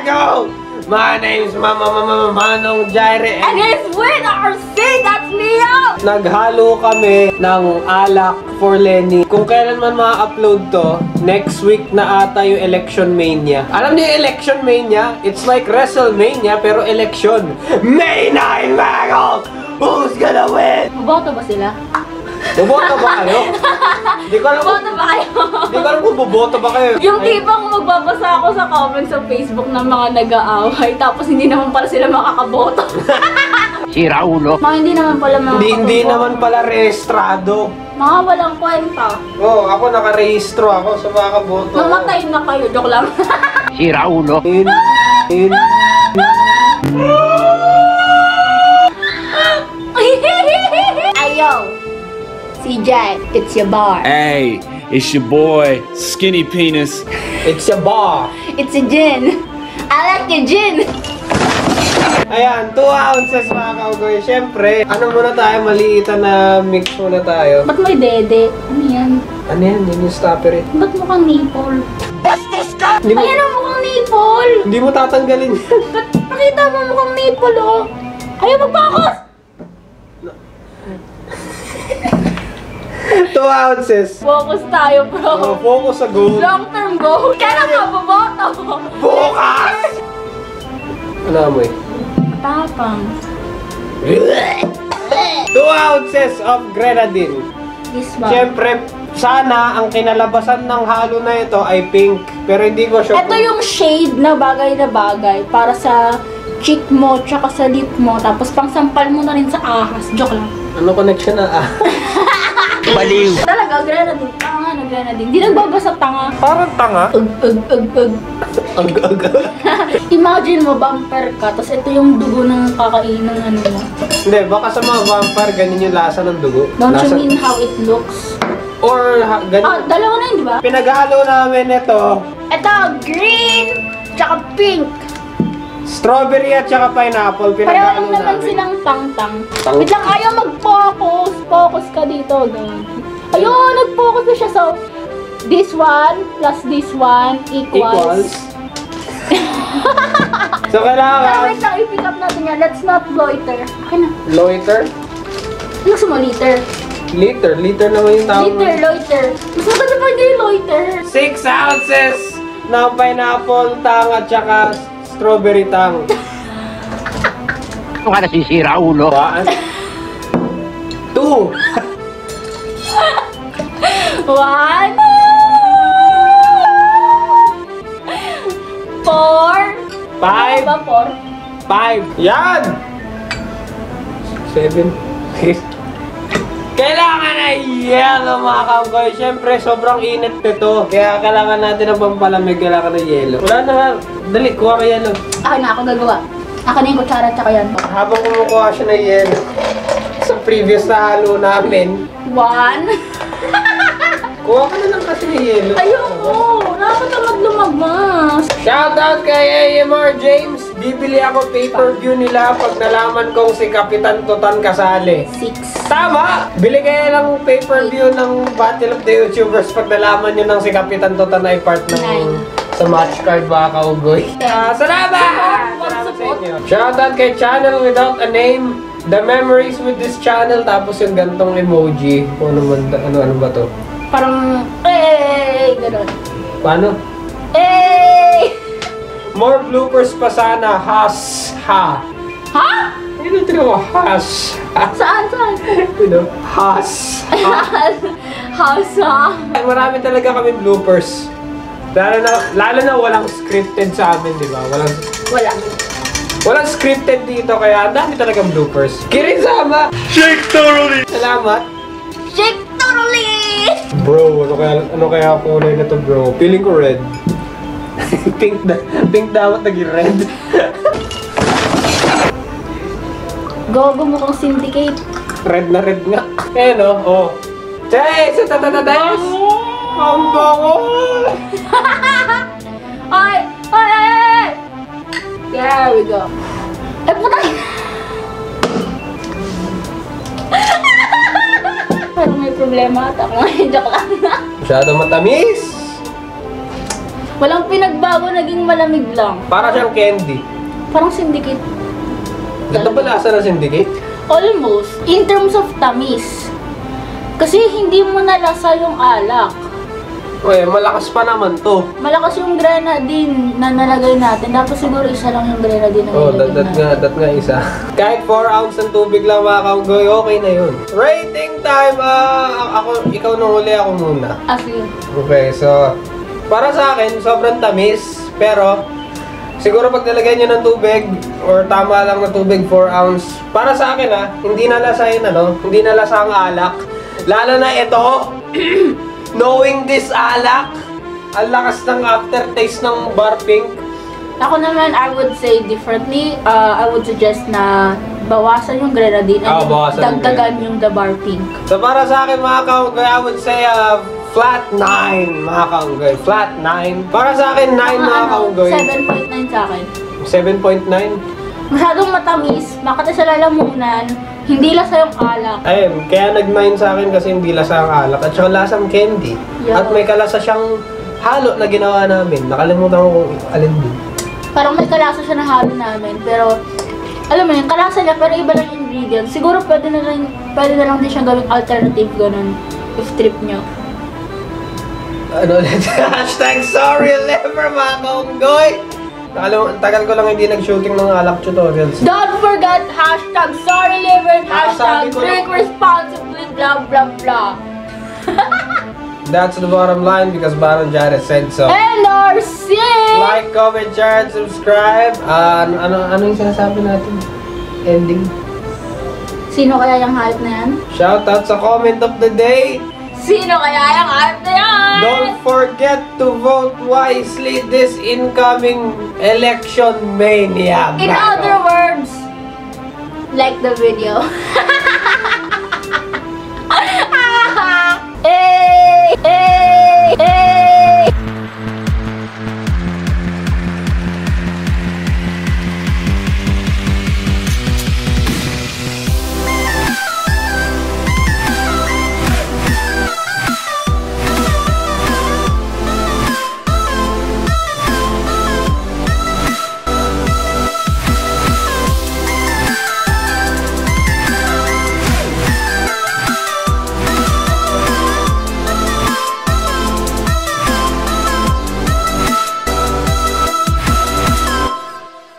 Mago! My name's Manong Jaire. And it's with our seed, that's Leo! Naghalo kami ng alak for Lenny. Kung kailan man ma-upload to, next week na ata yung Election Mania. Alam niyo yung Election Mania? It's like WrestleMania pero election. May 9, Mago! Who's gonna win? Boboto ba sila? Boboto ba kayo? Hindi ko alam Boboto ba kayo? Hindi ko alam kung boboto ba kayo. Yung tipong magbabasa ako sa comments sa Facebook ng mga nag-aaway, tapos hindi naman pala sila makakaboto. Sira ulo. Mga hindi naman pala makakaboto. Hindi naman pala rehistrado. Mga walang kwenta. Oo, ako nakarehistro ako sa makaboto. Namatay na kayo, joke lang. Sira ulo. Ayo! CJ, it's your bar. Hey, it's your boy, Skinny Penis. It's a bar. It's a gin. I like your gin. Ayan, 2 ounces mga kaugoy. Siyempre, ano muna tayo, maliitan na mix muna tayo. Ba't may dede? Ano yan? Ano yan? Yun yung stopper eh. Ba't mukhang nipple? Hindi mo, Ayan ang mukhang nipple! hindi mo tatanggalin yan. Ba't nakita mo mukhang nipple oh? Ayaw mag-focus! 2 ounces. Focus tayo bro. Oh, focus sa goal. Long term goal. Kailan ka boboto? Bukas! Ano amoy? Tapang. 2 ounces of grenadine. This one. Siyempre, sana ang kinalabasan ng halo na ito ay pink. Pero hindi ko sure. Ito yung shade na bagay para sa cheek mo tsaka sa lip mo. Tapos pangsampal mo na rin sa ahas. Joke lang. Ano connection na Baliw. Talaga, grenadine. Tanga na grenadine. Hindi nagbabasa tanga. Parang tanga. Imagine mo, bumper ka, tapos ito yung dugo ng kakain ng ano mo. Hindi, baka sa mga vampire, ganyan yung lasa ng dugo. Don't Lasa- you mean how it looks? Or, ganyan. Dalawa na yun, di ba? Pinaghalo namin ito, Ito, green, tsaka pink. strawberry at saka pineapple. Pareho Pinaghalo lang naman namin. silang tang-tang. Tang- Wait lang, ayaw mag-focus. Focus ka dito. Ganun. Ayun, nag-focus na siya. So, this one plus this one equals. So, kailangan Wait lang, i-pick up natin yan. Let's not loiter. Okay na. loiter. Ano gusto mo, liter? Liter naman yung tawag. Liter, loiter. Mas maganda pa hindi yung loiter. 6 ounces ng pineapple tang at saka strawberry tang. Ano ka nasisira ulo? 1, 2, 1, 4, 5, ba 4? 5. Yan! 7, 6. Kailangan na yellow mga kaugoy. Siyempre, sobrang init nito. Kaya kailangan natin ng pampalamig. Kailangan ng yellow. Wala na nga. Dali, kuha ka yellow. Ako na, ako gagawa. Ako na yung kutsara tsaka yan. Habang kumukuha siya ng yellow, sa previous na halo namin, 1. kuha ka na lang kasi ng yellow. Ayoko! Nakakatamad lumabas. Shoutout kay AMR James. Bibili ako pay-per-view nila pag nalaman kong si Kapitan Tutan kasali. 6. Tama! Bili kayo ng pay-per-view ng Battle of the YouTubers pag nalaman nyo ng si Kapitan Tutan ay part ng Nine. sa match card mga kaugoy. Salamat! Salamat sa inyo. Shoutout kay Channel Without a Name. The memories with this channel. Tapos yung gantong emoji. Ano ba to? Parang, gano'n. Paano? More bloopers pa sana. Has. Ha. Ha? Ano tinawa? Has. Saan? Ano? Has. Ha. House, ha? Ay, marami talaga kami bloopers. Lalo na walang scripted sa amin, di ba? Walang scripted dito, kaya ang dami talagang bloopers. Kirisama! Shake thoroughly. Salamat! Shake totally! Bro, ano kaya kulay na to, bro? Feeling ko red. pink dapat naging red. Gogo mo kang syndicate. Red na red nga. Eh, no? Oh. Chay! Sa tatatatays! Ang bango! Ay! There we go. Putay! Parang may problema ata ako ngayon. Joke lang. Masyado matamis! Walang pinagbago, naging malamig lang. Para siyang candy. Parang syndicate. Ito ba lasa ng syndicate? Almost. In terms of tamis. Kasi hindi mo nalasa yung alak. Uy, malakas pa naman to. Malakas yung grenadine na nalagay natin. Dapat siguro isa lang yung grenadine na Oh, nilagay natin. that nga isa. Kahit 4 ounce ng tubig lang mga kaunggoy, okay na yun. Rating time! Ikaw nung huli, ako muna. Asli. Okay, so, para sa akin, sobrang tamis. Pero, siguro pag nilagay nyo ng tubig, or tama lang na tubig, 4 ounce. Para sa akin hindi nalasa yun, hindi nalasa ang alak. Lalo na ito, knowing this alak, ang lakas ng aftertaste ng bar pink. Ako naman, I would say differently. I would suggest na bawasan yung grenadine and Bawasan yung dagdagan yung the bar pink. So para sa akin mga kaunggoy, I would say flat 9 mga kaunggoy. Flat 9. Para sa akin, 9 mga kaunggoy. 7.9 sa akin. 7.9. Masyadong matamis, makati sa lalamunan, hindi lasa yung alak. Ayun, kaya nag-9 sa akin kasi hindi lasa ang alak. At saka lasang candy. Yeah. At may kalasa siyang halo na ginawa namin. Nakalimutan ko kung alin din. Parang may kalasa siya na halo namin, pero alam mo yun, kalasa niya pero iba lang yung ingredients. Siguro pwede na lang din siyang gawing alternative ganun if trip nyo. Ano ulit? Hashtag sorry liver mga kaunggoy. Tagal ko lang hindi nag-shooting ng alak tutorials. Don't forget hashtag sorry liver, hashtag sabi ko drink lang. responsibly, blah blah blah. That's the bottom line because Baron Jared said so. And our sing! Like, comment, share, and subscribe. Ano yung sinasabi natin? Ending. Sino kaya yung hype na yan? Shoutout sa comment of the day. Sino kaya yung hype na yan? Don't forget to vote wisely this incoming election mania. In battle. other words, like the video. Hey! Hey! Hey!